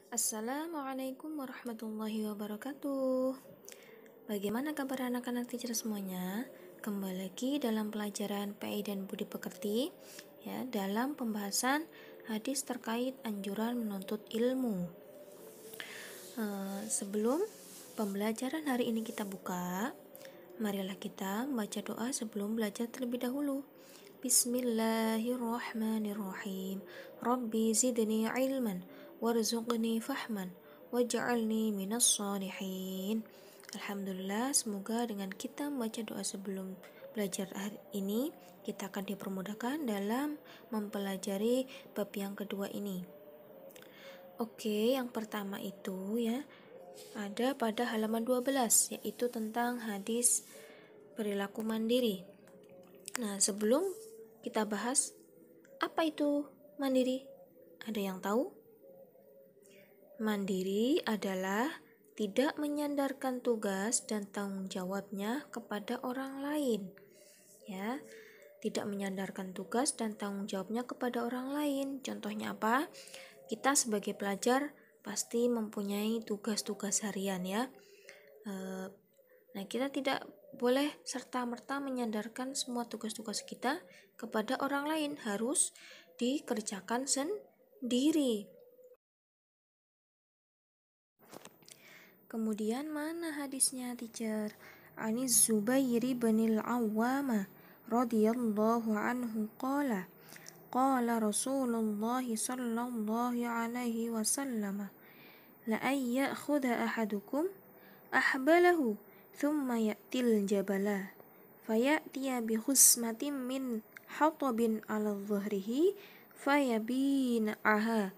Assalamualaikum warahmatullahi wabarakatuh. Bagaimana kabar anak-anak teacher semuanya? Kembali lagi dalam pelajaran PI dan Budi Pekerti ya, dalam pembahasan hadis terkait anjuran menuntut ilmu. Sebelum pembelajaran hari ini kita buka, marilah kita membaca doa sebelum belajar terlebih dahulu. Bismillahirrahmanirrahim. Rabbi zidni ilman warzuqni fahman waj'alni minas shalihin. Alhamdulillah, semoga dengan kita membaca doa sebelum belajar hari ini, kita akan dipermudahkan dalam mempelajari bab yang kedua ini. Oke, yang pertama itu ya, ada pada halaman 12, yaitu tentang hadis perilaku mandiri. Nah, sebelum kita bahas apa itu mandiri, ada yang tahu? Mandiri adalah tidak menyandarkan tugas dan tanggung jawabnya kepada orang lain. Ya, tidak menyandarkan tugas dan tanggung jawabnya kepada orang lain. Contohnya apa? Kita sebagai pelajar pasti mempunyai tugas-tugas harian ya. Nah, kita tidak boleh serta-merta menyandarkan semua tugas-tugas kita kepada orang lain, harus dikerjakan sendiri. Kemudian mana hadisnya, teacher? Ani Zubairi bin al-Awwam radhiyallahu anhu qala Rasulullah sallallahu alaihi wasallam la ay ya'khudha ahadukum ahbalahu thumma ya'til jabala fayatiya bi khusmatin min hatabin ala dhahrihi fayabin'aha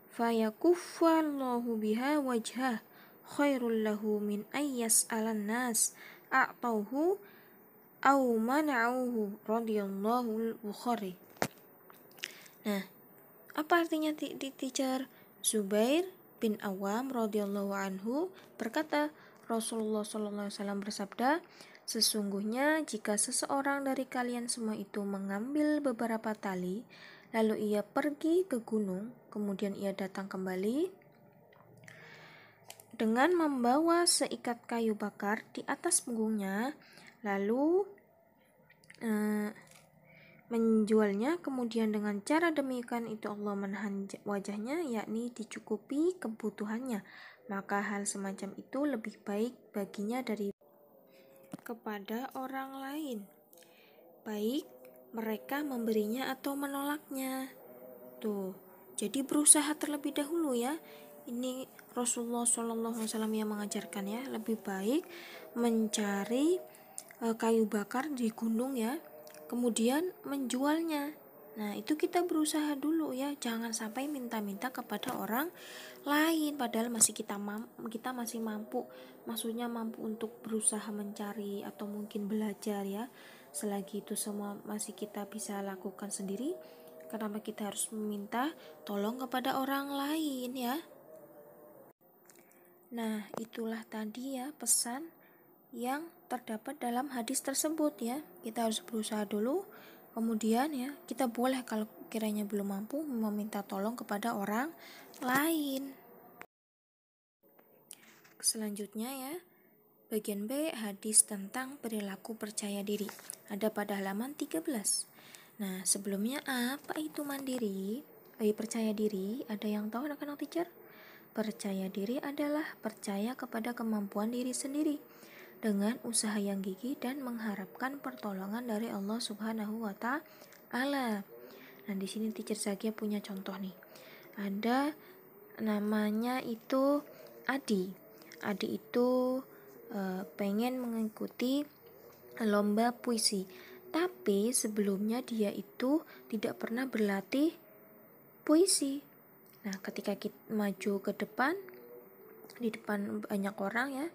fayakuffallahu biha wajhah khairul lahu min ayyas alan nas a'tauhu aw mana'uhu radhiyallahu al-Bukhari. Nah, apa artinya teacher? Zubair bin Awam radhiyallahu anhu berkata, Rasulullah SAW bersabda, sesungguhnya jika seseorang dari kalian semua itu mengambil beberapa tali, lalu ia pergi ke gunung, kemudian ia datang kembali dengan membawa seikat kayu bakar di atas punggungnya, lalu menjualnya, kemudian dengan cara demikian itu Allah menahan wajahnya, yakni dicukupi kebutuhannya, maka hal semacam itu lebih baik baginya dari kepada orang lain, baik mereka memberinya atau menolaknya. Tuh, jadi berusaha terlebih dahulu ya. Ini Rasulullah SAW yang mengajarkan ya, lebih baik mencari kayu bakar di gunung ya, kemudian menjualnya. Nah, itu kita berusaha dulu ya, jangan sampai minta-minta kepada orang lain padahal kita masih mampu, maksudnya mampu untuk berusaha mencari atau mungkin belajar ya. Selagi itu semua masih kita bisa lakukan sendiri, kenapa kita harus meminta tolong kepada orang lain ya? Nah, itulah tadi ya pesan yang terdapat dalam hadis tersebut ya. Kita harus berusaha dulu, kemudian ya kita boleh kalau kiranya belum mampu meminta tolong kepada orang lain. Selanjutnya ya, bagian B, hadis tentang perilaku percaya diri, ada pada halaman 13. Nah, sebelumnya apa itu mandiri? Percaya diri, ada yang tahu anak-anak teacher? Percaya diri adalah percaya kepada kemampuan diri sendiri dengan usaha yang gigih dan mengharapkan pertolongan dari Allah Subhanahu wa Ta'ala. Nah, di sini teacher Zakia punya contoh nih. Ada namanya itu Adi. Adi itu pengen mengikuti lomba puisi, tapi sebelumnya dia itu tidak pernah berlatih puisi. Nah, ketika kita maju ke depan, di depan banyak orang ya,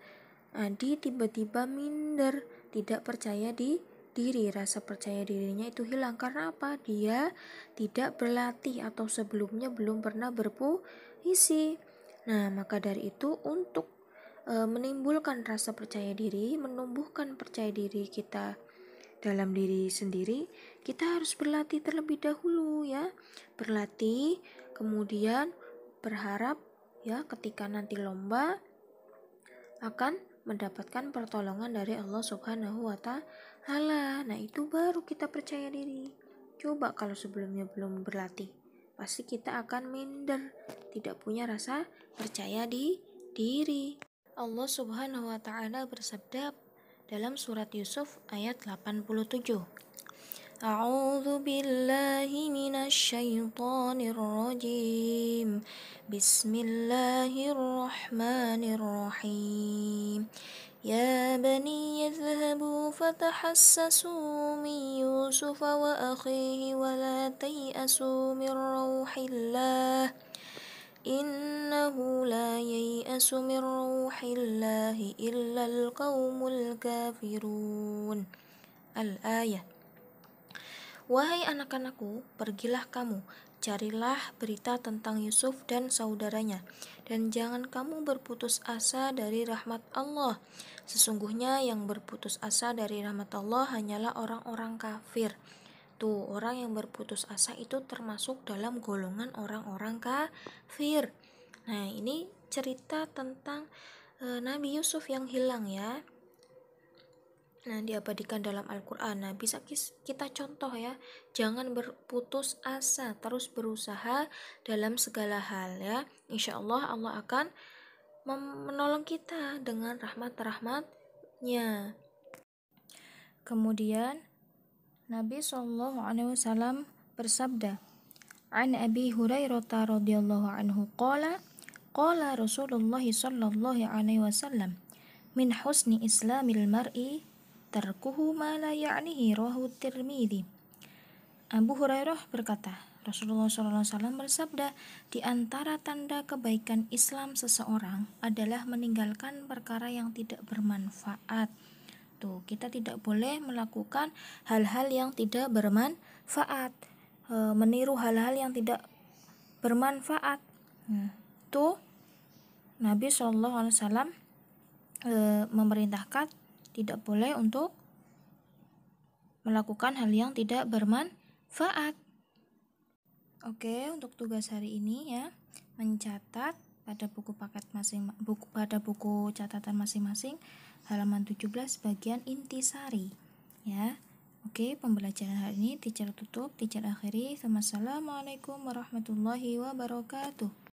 Adi tiba-tiba minder, tidak percaya diri. Rasa percaya dirinya itu hilang. Karena apa? Dia tidak berlatih atau sebelumnya belum pernah berpuisi. Nah, maka dari itu untuk menimbulkan rasa percaya diri, menumbuhkan percaya diri kita dalam diri sendiri, kita harus berlatih terlebih dahulu ya. Berlatih, kemudian berharap ya ketika nanti lomba akan mendapatkan pertolongan dari Allah Subhanahu wa Ta'ala. Nah, itu baru kita percaya diri. Coba kalau sebelumnya belum berlatih, pasti kita akan minder, tidak punya rasa percaya diri. Allah Subhanahu wa Ta'ala bersabda dalam surat Yusuf ayat 87. A'udzu billahi minasy syaithanir rajim. Bismillahirrahmanirrahim. Ya bani yadhhabu fatahassasu min Yusuf wa akhihi wa la tay'asu min rauhillah. Innahu la yai'asu min rauhillahi illa al-qaumul kafirun. Al-ayah. Wahai anak-anakku, pergilah kamu, carilah berita tentang Yusuf dan saudaranya, dan jangan kamu berputus asa dari rahmat Allah. Sesungguhnya yang berputus asa dari rahmat Allah hanyalah orang-orang kafir. Tuh, orang yang berputus asa itu termasuk dalam golongan orang-orang kafir. Nah, ini cerita tentang Nabi Yusuf yang hilang ya. Nah, diabadikan dalam Al-Quran. Nah, bisa kita contoh ya, jangan berputus asa, terus berusaha dalam segala hal ya. Insya Allah Allah akan menolong kita dengan rahmat-rahmatnya. Kemudian Nabi SAW bersabda, An Abi Hurairah radhiyallahu anhu qala Rasulullah sallallahu alaihi wasallam, min husni islamil mar'i tarkuhu ma la ya'nihi, rawahu Tirmidzi. Abu Hurairah berkata, Rasulullah SAW bersabda, di antara tanda kebaikan Islam seseorang adalah meninggalkan perkara yang tidak bermanfaat. Tuh, kita tidak boleh melakukan hal-hal yang tidak bermanfaat, meniru hal-hal yang tidak bermanfaat. Tuh, Nabi SAW memerintahkan tidak boleh untuk melakukan hal yang tidak bermanfaat. Oke, untuk tugas hari ini ya, mencatat pada buku catatan masing-masing halaman 17 bagian intisari ya. Oke, pembelajaran hari ini teacher tutup, teacher akhiri. Assalamualaikum warahmatullahi wabarakatuh.